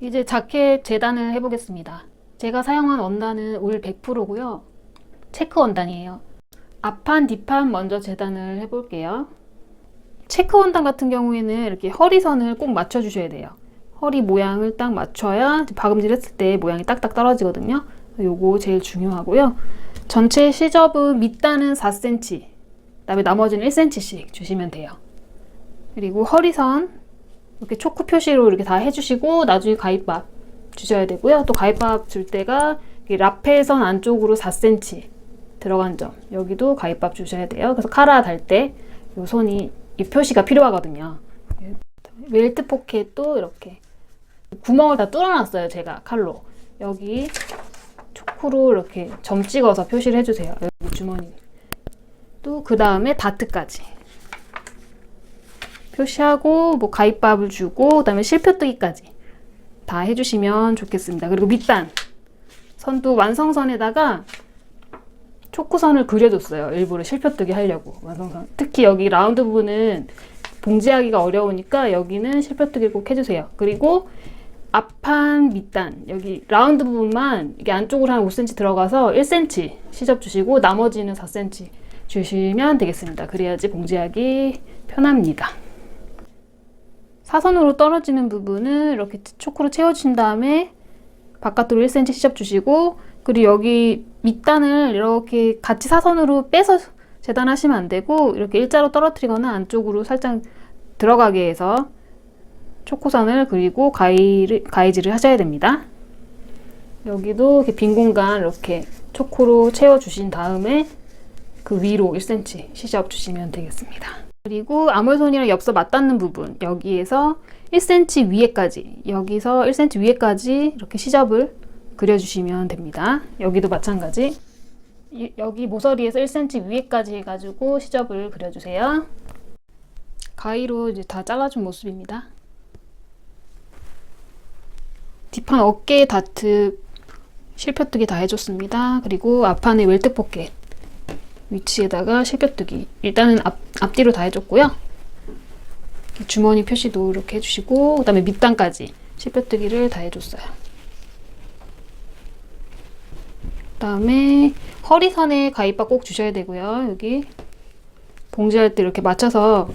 이제 자켓 재단을 해보겠습니다. 제가 사용한 원단은 울 100%고요. 체크 원단이에요. 앞판, 뒷판 먼저 재단을 해볼게요. 체크 원단 같은 경우에는 이렇게 허리선을 꼭 맞춰주셔야 돼요. 허리 모양을 딱 맞춰야 박음질 했을 때 모양이 딱딱 떨어지거든요. 요거 제일 중요하고요. 전체 시접은 밑단은 4cm, 그다음에 나머지는 1cm씩 주시면 돼요. 그리고 허리선 이렇게 초크 표시로 이렇게 다 해주시고 나중에 가입밥 주셔야 되고요. 또 가입밥 줄 때가 라펠선 안쪽으로 4cm 들어간 점, 여기도 가입밥 주셔야 돼요. 그래서 카라 달 때 이 선이 이 표시가 필요하거든요. 웰트 포켓도 이렇게 구멍을 다 뚫어놨어요. 제가 칼로 여기 초크로 이렇게 점 찍어서 표시를 해주세요. 여기 주머니 또 그 다음에 다트까지 표시하고 뭐 가입밥을 주고 그다음에 실표뜨기까지 다 해주시면 좋겠습니다. 그리고 밑단 선도 완성선에다가 초크선을 그려줬어요. 일부러 실표뜨기 하려고. 완성선. 특히 여기 라운드 부분은 봉제하기가 어려우니까 여기는 실표뜨기 꼭 해주세요. 그리고 앞판 밑단 여기 라운드 부분만 이게 안쪽으로 한 5cm 들어가서 1cm 시접 주시고 나머지는 4cm 주시면 되겠습니다. 그래야지 봉제하기 편합니다. 사선으로 떨어지는 부분은 이렇게 초크로 채워주신 다음에 바깥으로 1cm 시접 주시고, 그리고 여기 밑단을 이렇게 같이 사선으로 빼서 재단하시면 안 되고 이렇게 일자로 떨어뜨리거나 안쪽으로 살짝 들어가게 해서 초코선을 그리고 가위질을 하셔야 됩니다. 여기도 이렇게 빈 공간 이렇게 초코로 채워주신 다음에 그 위로 1cm 시접 주시면 되겠습니다. 그리고 아몰선이랑 엽서 맞닿는 부분 여기에서 1cm 위에까지 여기서 1cm 위에까지 이렇게 시접을 그려주시면 됩니다. 여기도 마찬가지 여기 모서리에서 1cm 위에까지 해가지고 시접을 그려주세요. 가위로 이제 다 잘라준 모습입니다. 뒷판 어깨 다트 실표뜨기 다 해줬습니다. 그리고 앞판에 웰트 포켓 위치에다가 실표뜨기 일단은 앞뒤로 다 해줬고요. 주머니 표시도 이렇게 해주시고 그 다음에 밑단까지 실표뜨기를 다 해줬어요. 그 다음에 허리선에 가입밥 꼭 주셔야 되고요. 여기 봉제할 때 이렇게 맞춰서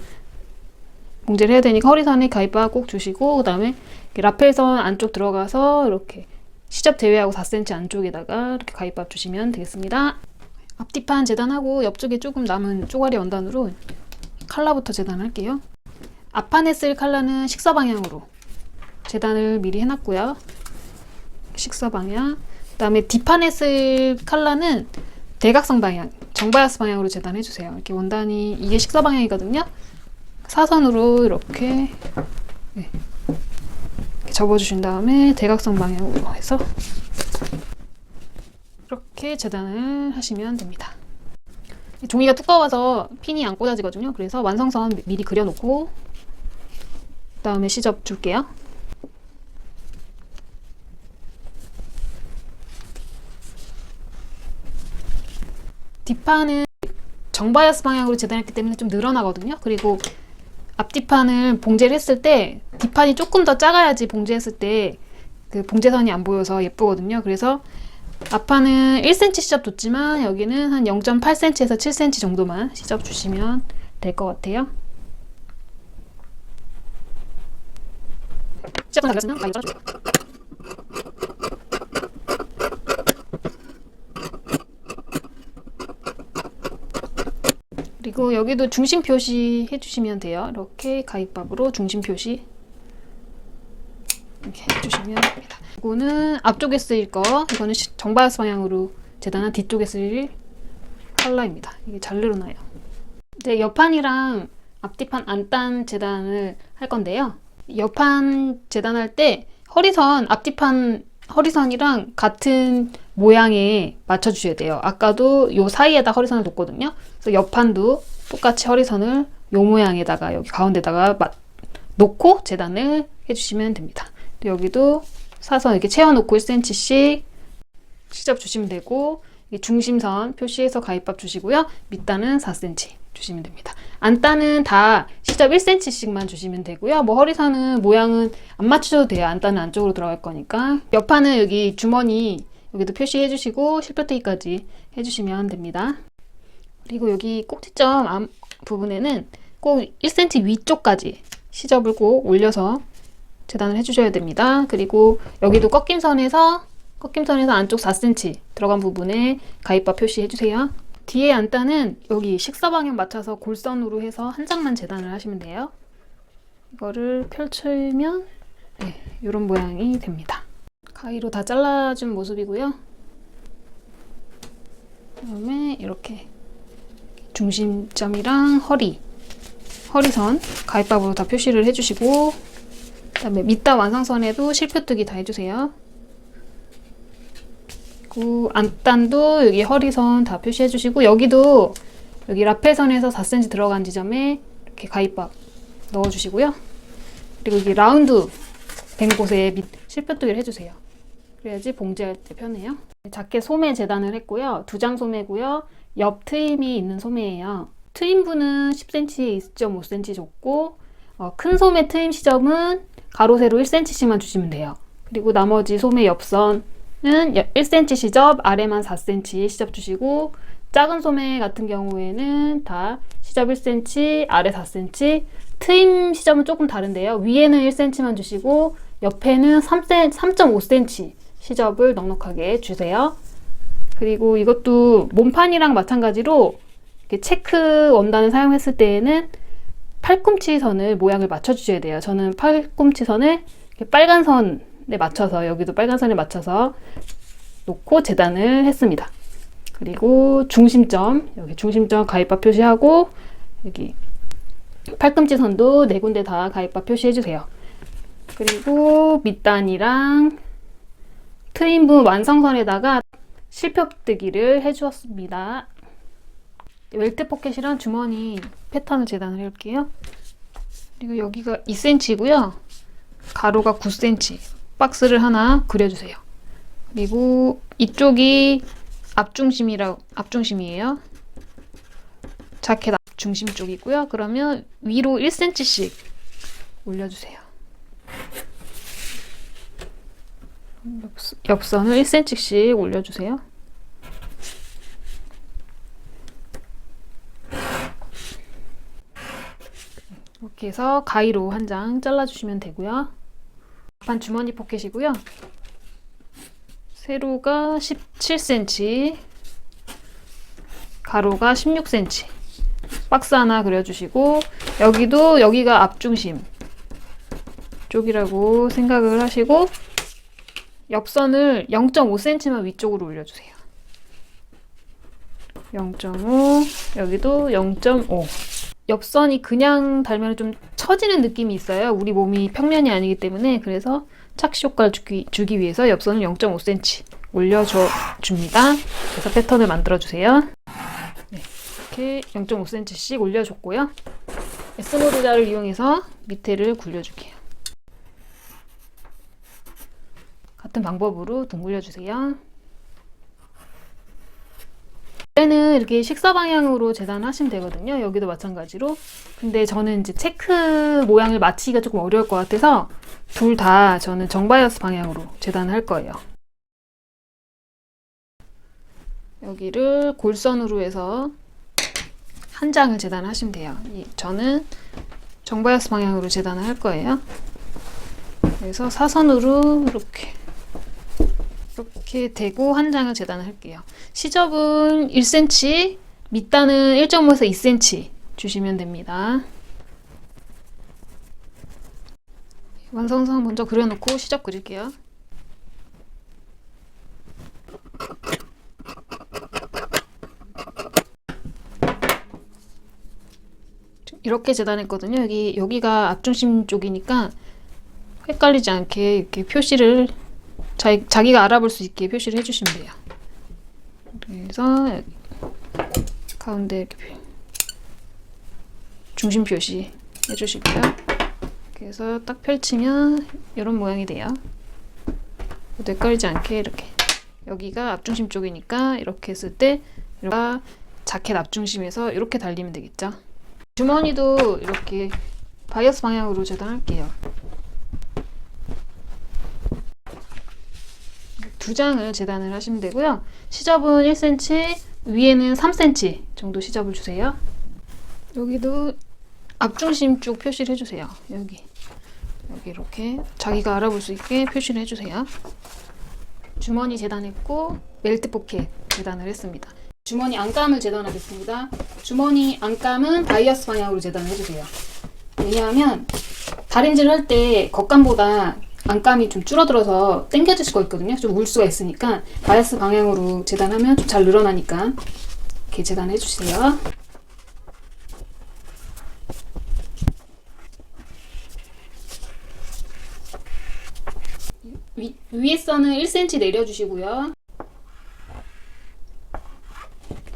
봉제를 해야 되니까 허리선에 가입밥 꼭 주시고 그 다음에 라펠선 안쪽 들어가서 이렇게 시접 제외하고 4cm 안쪽에다가 이렇게 가입밥 주시면 되겠습니다. 앞뒤판 재단하고 옆쪽에 조금 남은 쪼가리 원단으로 칼라부터 재단할게요. 앞판에 쓸 칼라는 식사방향으로 재단을 미리 해놨고요. 식사방향. 그 다음에 뒷판에 쓸 칼라는 대각선 방향, 정바이아스 방향으로 재단해주세요. 이렇게 원단이 이게 식사방향이거든요. 사선으로 이렇게, 네. 이렇게 접어주신 다음에 대각선 방향으로 해서 이렇게 재단을 하시면 됩니다. 종이가 두꺼워서 핀이 안 꽂아지거든요. 그래서 완성선 미리 그려놓고 그 다음에 시접 줄게요. 뒷판은 정바이아스 방향으로 재단했기 때문에 좀 늘어나거든요. 그리고 앞뒷판을 봉제를 했을 때 뒷판이 조금 더 작아야지 봉제했을 때 그 봉제선이 안 보여서 예쁘거든요. 그래서 앞판은 1cm 시접 줬지만 여기는 한 0.8cm에서 7cm 정도만 시접 주시면 될 것 같아요. 시접은 다 그렸으면 가위로 잘라주세요. 그리고 여기도 중심 표시 해주시면 돼요. 이렇게 가입밥으로 중심 표시 이렇게 해주시면 됩니다. 이거는 앞쪽에 쓰일 거, 이거는 정바이아스 방향으로 재단한 뒤쪽에 쓰일 컬러입니다. 이게 잘 늘어나요. 이제 옆판이랑 앞뒤판 안단 재단을 할 건데요. 옆판 재단할 때 허리선, 앞뒤판 허리선이랑 같은 모양에 맞춰주셔야 돼요. 아까도 요 사이에다 허리선을 뒀거든요. 그래서 옆판도 똑같이 허리선을 요 모양에다가 여기 가운데다가 놓고 재단을 해주시면 됩니다. 여기도 사선 이렇게 채워놓고 1cm씩 시접 주시면 되고 이 중심선 표시해서 가입밥 주시고요. 밑단은 4cm 주시면 됩니다. 안단은 다 시접 1cm씩만 주시면 되고요. 뭐 허리선은 모양은 안 맞추셔도 돼요. 안단은 안쪽으로 들어갈 거니까. 옆판은 여기 주머니 여기도 표시해 주시고 실뼈뜨기까지 해주시면 됩니다. 그리고 여기 꼭지점 앞 부분에는 꼭 1cm 위쪽까지 시접을 꼭 올려서 재단을 해주셔야 됩니다. 그리고 여기도 꺾임선에서 안쪽 4cm 들어간 부분에 가입밥 표시해 주세요. 뒤에 안단은 여기 식사 방향 맞춰서 골선으로 해서 한 장만 재단을 하시면 돼요. 이거를 펼치면 네, 이런 모양이 됩니다. 가위로 다 잘라준 모습이고요. 그다음에 이렇게 중심점이랑 허리선 가입밥으로 다 표시를 해주시고, 그다음에 밑단 완성선에도 실표뜨기 다 해주세요. 그리고 안단도 여기 허리선 다 표시해주시고, 여기도 여기 라펠선에서 4cm 들어간 지점에 이렇게 가입밥 넣어주시고요. 그리고 여기 라운드 된 곳에 실표뜨기를 해주세요. 그래야지 봉제할 때 편해요. 자켓 소매 재단을 했고요. 2장 소매고요. 옆 트임이 있는 소매예요. 트임부는 10cm에 2.5cm 줬고, 큰 소매 트임 시접은 가로 세로 1cm씩만 주시면 돼요. 그리고 나머지 소매 옆선은 1cm 시접, 아래만 4cm 시접 주시고, 작은 소매 같은 경우에는 다 시접 1cm, 아래 4cm, 트임 시접은 조금 다른데요. 위에는 1cm만 주시고 옆에는 3.5cm 시접을 넉넉하게 주세요. 그리고 이것도 몸판이랑 마찬가지로 이렇게 체크 원단을 사용했을 때에는 팔꿈치 선을 모양을 맞춰주셔야 돼요. 저는 팔꿈치 선을 빨간 선에 맞춰서, 여기도 빨간 선에 맞춰서 놓고 재단을 했습니다. 그리고 중심점, 여기 중심점 가입밥 표시하고, 여기 팔꿈치 선도 4군데 다 가입밥 표시해주세요. 그리고 밑단이랑 트임부 완성선에다가 실표뜨기를 해주었습니다. 웰트 포켓이랑 주머니 패턴을 재단을 해볼게요. 그리고 여기가 2cm고요. 가로가 9cm. 박스를 하나 그려주세요. 그리고 이쪽이 앞중심이에요. 자켓 앞중심 쪽이고요. 그러면 위로 1cm씩 올려주세요. 옆선을 1cm씩 올려주세요. 이렇게 해서 가위로 한 장 잘라주시면 되고요. 반 주머니 포켓이고요. 세로가 17cm, 가로가 16cm. 박스 하나 그려주시고, 여기가 앞중심 쪽이라고 생각을 하시고, 옆선을 0.5cm만 위쪽으로 올려주세요. 0.5, 여기도 0.5. 옆선이 그냥 달면 좀 처지는 느낌이 있어요. 우리 몸이 평면이 아니기 때문에. 그래서 착시 효과를 주기 위해서 옆선을 0.5cm 올려줍니다. 그래서 패턴을 만들어주세요. 네, 이렇게 0.5cm씩 올려줬고요. S모드 자를 이용해서 밑에를 굴려줄게요. 같은 방법으로 둥글려주세요. 때는 이렇게 식사 방향으로 재단하시면 되거든요. 여기도 마찬가지로. 근데 저는 이제 체크 모양을 맞추기가 조금 어려울 것 같아서 둘 다 저는 정바이어스 방향으로 재단할 거예요. 여기를 골선으로 해서 한 장을 재단하시면 돼요. 저는 정바이어스 방향으로 재단을 할 거예요. 그래서 사선으로 이렇게 대고 한 장을 재단을 할게요. 시접은 1cm, 밑단은 1.5에서 2cm 주시면 됩니다. 완성선 먼저 그려놓고 시접 그릴게요. 이렇게 재단했거든요. 여기가 앞중심 쪽이니까 헷갈리지 않게 이렇게 표시를 자기가 알아볼 수 있게 표시를 해주시면 돼요. 그래서 여기 가운데 이렇게 중심 표시 해주시고요. 그래서 딱 펼치면 이런 모양이 돼요. 헷갈리지 않게 이렇게 여기가 앞중심 쪽이니까 이렇게 했을 때 이렇게 자켓 앞중심에서 이렇게 달리면 되겠죠. 주머니도 이렇게 바이어스 방향으로 재단할게요. 두 장을 재단을 하시면 되고요. 시접은 1cm, 위에는 3cm 정도 시접을 주세요. 여기도 앞중심 쪽 표시를 해주세요. 여기 이렇게 자기가 알아볼 수 있게 표시를 해주세요. 주머니 재단했고 멜트 포켓 재단을 했습니다. 주머니 안감을 재단하겠습니다. 주머니 안감은 바이어스 방향으로 재단을 해주세요. 왜냐하면 다림질 할 때 겉감보다 안감이 좀 줄어들어서 당겨질 수가 있거든요. 좀 물 수가 있으니까 바이어스 방향으로 재단하면 좀 잘 늘어나니까 이렇게 재단해 주세요. 위에 선은 1cm 내려주시고요.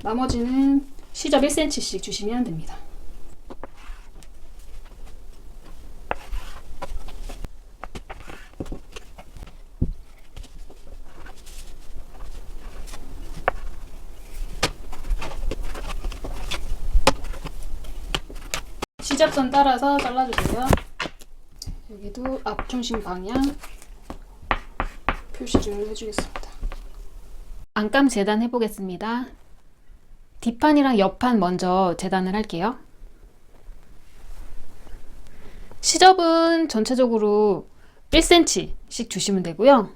나머지는 시접 1cm씩 주시면 됩니다. 시접선 따라서 잘라주세요. 여기도 앞중심 방향 표시를 해주겠습니다. 안감 재단 해보겠습니다. 뒷판이랑 옆판 먼저 재단을 할게요. 시접은 전체적으로 1cm씩 주시면 되고요.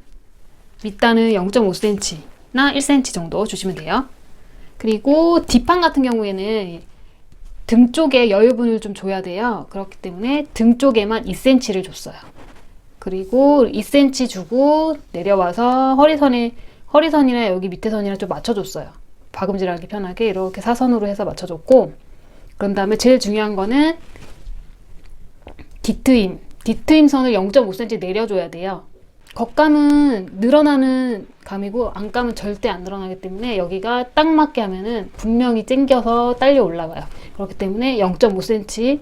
밑단은 0.5cm나 1cm 정도 주시면 돼요. 그리고 뒷판 같은 경우에는 등 쪽에 여유분을 좀 줘야 돼요. 그렇기 때문에 등 쪽에만 2cm를 줬어요. 그리고 2cm 주고 내려와서 허리선이나 여기 밑에 선이랑 좀 맞춰줬어요. 박음질하기 편하게 이렇게 사선으로 해서 맞춰줬고, 그런 다음에 제일 중요한 거는 뒤트임 선을 0.5cm 내려줘야 돼요. 겉감은 늘어나는 감이고 안감은 절대 안 늘어나기 때문에 여기가 딱 맞게 하면은 분명히 땡겨서 딸려 올라가요. 그렇기 때문에 0.5cm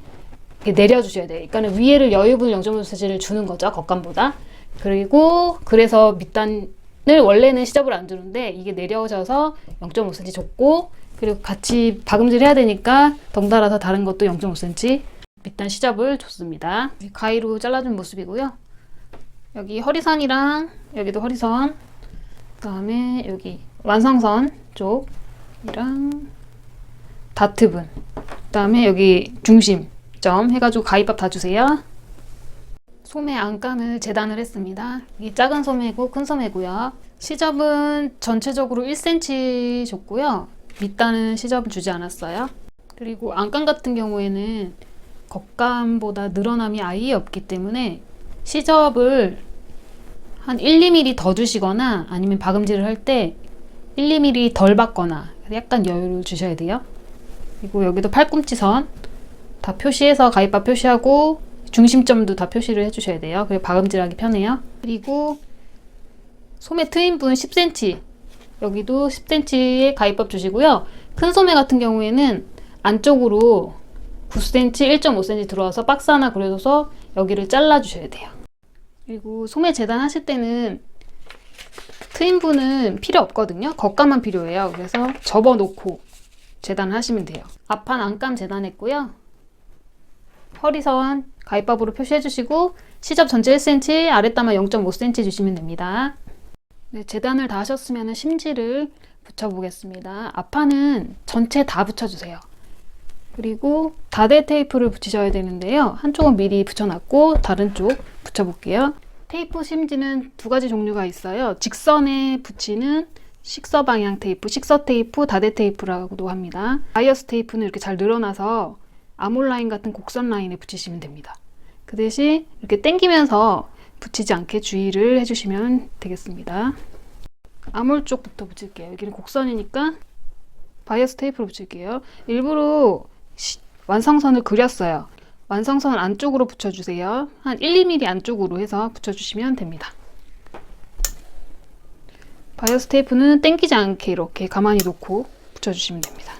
내려주셔야 돼요. 그러니까 위에를 여유분을 0.5cm를 주는 거죠. 겉감보다. 그리고 그래서 밑단을 원래는 시접을 안 주는데 이게 내려져서 0.5cm 줬고, 그리고 같이 박음질 해야 되니까 덩달아서 다른 것도 0.5cm 밑단 시접을 줬습니다. 가위로 잘라준 모습이고요. 여기 허리선이랑 여기도 허리선, 그 다음에 여기 완성선 쪽이랑 다트분, 그 다음에 여기 중심점 해가지고 가위밥 다 주세요. 소매 안감을 재단을 했습니다. 이 작은 소매고 큰 소매고요. 시접은 전체적으로 1cm 줬고요. 밑단은 시접을 주지 않았어요. 그리고 안감 같은 경우에는 겉감보다 늘어남이 아예 없기 때문에 시접을 한 1, 2mm 더 주시거나 아니면 박음질을 할 때 1, 2mm 덜 받거나 약간 여유를 주셔야 돼요. 그리고 여기도 팔꿈치선 다 표시해서 가위밥 표시하고 중심점도 다 표시를 해주셔야 돼요. 그리고 박음질하기 편해요. 그리고 소매 트임분 10cm, 여기도 10cm의 가위밥 주시고요. 큰 소매 같은 경우에는 안쪽으로 9cm, 1.5cm 들어와서 박스 하나 그려줘서 여기를 잘라주셔야 돼요. 그리고 소매 재단하실 때는 트임분은 필요 없거든요. 겉감만 필요해요. 그래서 접어놓고 재단을 하시면 돼요. 앞판 안감 재단했고요. 허리선 가위밥으로 표시해주시고 시접 전체 1cm, 아랫단만 0.5cm 주시면 됩니다. 네, 재단을 다 하셨으면 심지를 붙여보겠습니다. 앞판은 전체 다 붙여주세요. 그리고 다대 테이프를 붙이셔야 되는데요. 한쪽은 미리 붙여놨고 다른 쪽 붙여볼게요. 테이프 심지는 두 가지 종류가 있어요. 직선에 붙이는 식서 방향 테이프, 식서 테이프, 다대 테이프라고도 합니다. 바이어스 테이프는 이렇게 잘 늘어나서 아몰라인 같은 곡선 라인에 붙이시면 됩니다. 그 대신 이렇게 당기면서 붙이지 않게 주의를 해주시면 되겠습니다. 아몰 쪽부터 붙일게요. 여기는 곡선이니까 바이어스 테이프로 붙일게요. 일부러 완성선을 그렸어요. 완성선 안쪽으로 붙여주세요. 한 1, 2mm 안쪽으로 해서 붙여주시면 됩니다. 바이어스 테이프는 당기지 않게 이렇게 가만히 놓고 붙여주시면 됩니다.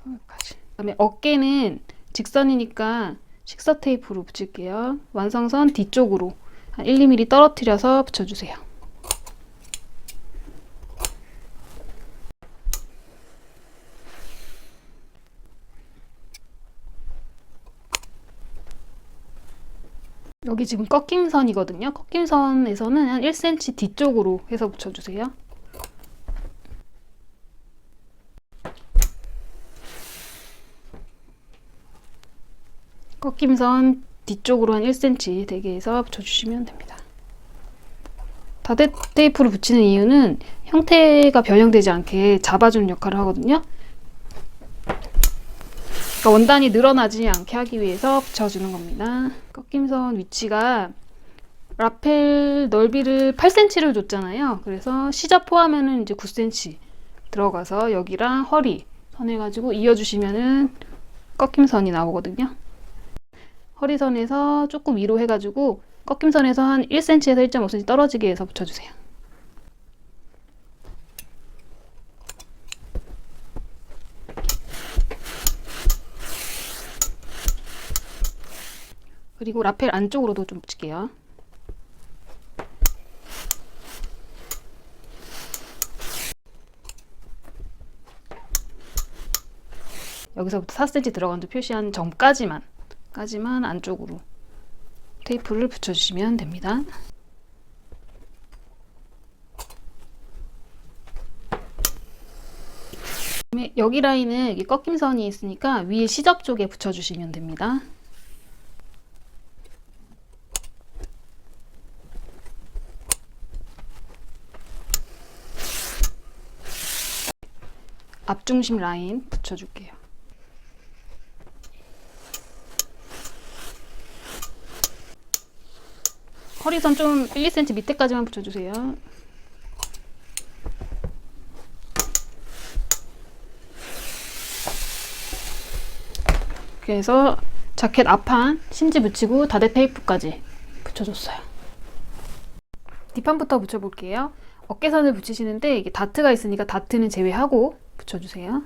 그 다음에 어깨는 직선이니까 식서 테이프로 붙일게요. 완성선 뒤쪽으로 한 1, 2mm 떨어뜨려서 붙여주세요. 여기 지금 꺾임선이거든요. 꺾임선에서는 한 1cm 뒤쪽으로 해서 붙여주세요. 꺾임선 뒤쪽으로 한 1cm 되게 해서 붙여주시면 됩니다. 다대 테이프를 붙이는 이유는 형태가 변형되지 않게 잡아주는 역할을 하거든요. 그러니까 원단이 늘어나지 않게 하기 위해서 붙여주는 겁니다. 꺾임선 위치가 라펠 넓이를 8cm를 줬잖아요. 그래서 시접 포함하면 이제 9cm 들어가서 여기랑 허리 선해가지고 이어주시면은 꺾임선이 나오거든요. 허리선에서 조금 위로 해가지고 꺾임선에서 한 1cm에서 1.5cm 떨어지게 해서 붙여주세요. 그리고 라펠 안쪽으로도 좀 붙일게요. 여기서부터 4cm 들어간 줄 표시한 점까지만 안쪽으로 테이프를 붙여주시면 됩니다. 여기 라인은 여기 꺾임선이 있으니까 위에 시접 쪽에 붙여주시면 됩니다. 앞중심 라인 붙여줄게요. 허리선 좀 1, 2cm 밑에까지만 붙여주세요. 그래서 자켓 앞판 심지 붙이고 다대 테이프까지 붙여줬어요. 뒷판부터 붙여볼게요. 어깨선을 붙이시는데 이게 다트가 있으니까 다트는 제외하고 붙여주세요.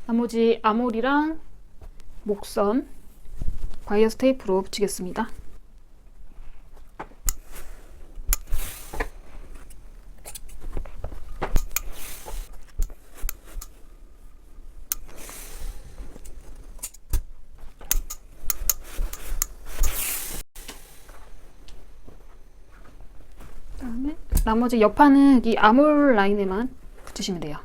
나머지 아몰이랑 목선 바이어스 테이프로 붙이겠습니다. 그다음에 나머지 옆판은 이 아몰 라인에만 붙이시면 돼요.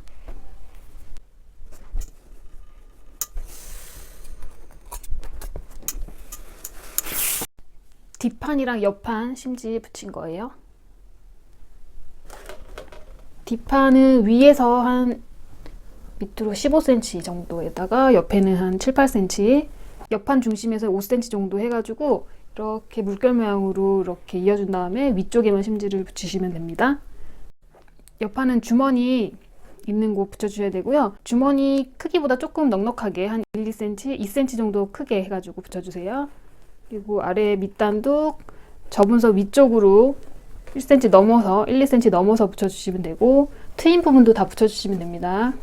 뒷판이랑 옆판 심지 붙인 거예요. 뒷판은 위에서 한 밑으로 15cm 정도에다가 옆에는 한 7, 8cm, 옆판 중심에서 5cm 정도 해가지고 이렇게 물결 모양으로 이렇게 이어준 다음에 위쪽에만 심지를 붙이시면 됩니다. 옆판은 주머니 있는 곳 붙여주셔야 되고요. 주머니 크기보다 조금 넉넉하게 한 1, 2cm, 2cm 정도 크게 해가지고 붙여주세요. 그리고 아래 밑단도 접은서 위쪽으로 1cm 넘어서 1, 2cm 넘어서 붙여주시면 되고 트임 부분도 다 붙여주시면 됩니다.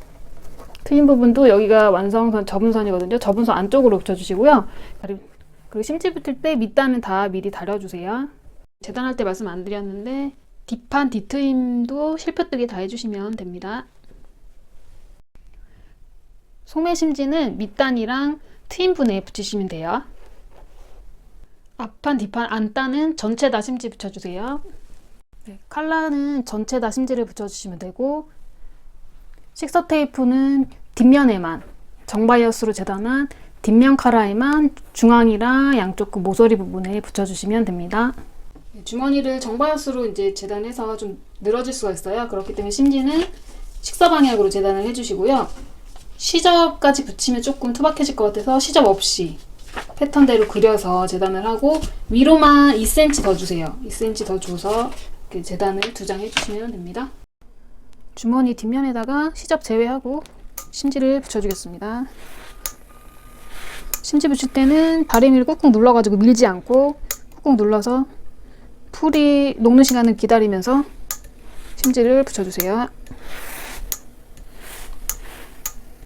트임 부분도 여기가 완성선 접은선이거든요. 접은선 안쪽으로 붙여주시고요. 그리고 심지 붙일 때 밑단은 다 미리 다려주세요. 재단할 때 말씀 안 드렸는데 뒷판 뒤트임도 실표뜨기 다 해주시면 됩니다. 소매 심지는 밑단이랑 트임 분에 붙이시면 돼요. 앞판, 뒷판, 안단은 전체 다 심지 붙여주세요. 네, 칼라는 전체 다 심지를 붙여주시면 되고 식서 테이프는 뒷면에만 정바이어스로 재단한 뒷면 카라에만 중앙이랑 양쪽 그 모서리 부분에 붙여주시면 됩니다. 네, 주머니를 정바이어스로 이제 재단해서 좀 늘어질 수가 있어요. 그렇기 때문에 심지는 식서 방향으로 재단을 해주시고요. 시접까지 붙이면 조금 투박해질 것 같아서 시접 없이 패턴대로 그려서 재단을 하고 위로만 2cm 더 주세요. 2cm 더 줘서 이렇게 재단을 2장 해주시면 됩니다. 주머니 뒷면에다가 시접 제외하고 심지를 붙여주겠습니다. 심지 붙일 때는 다리미를 꾹꾹 눌러가지고 밀지 않고 꾹꾹 눌러서 풀이 녹는 시간을 기다리면서 심지를 붙여주세요.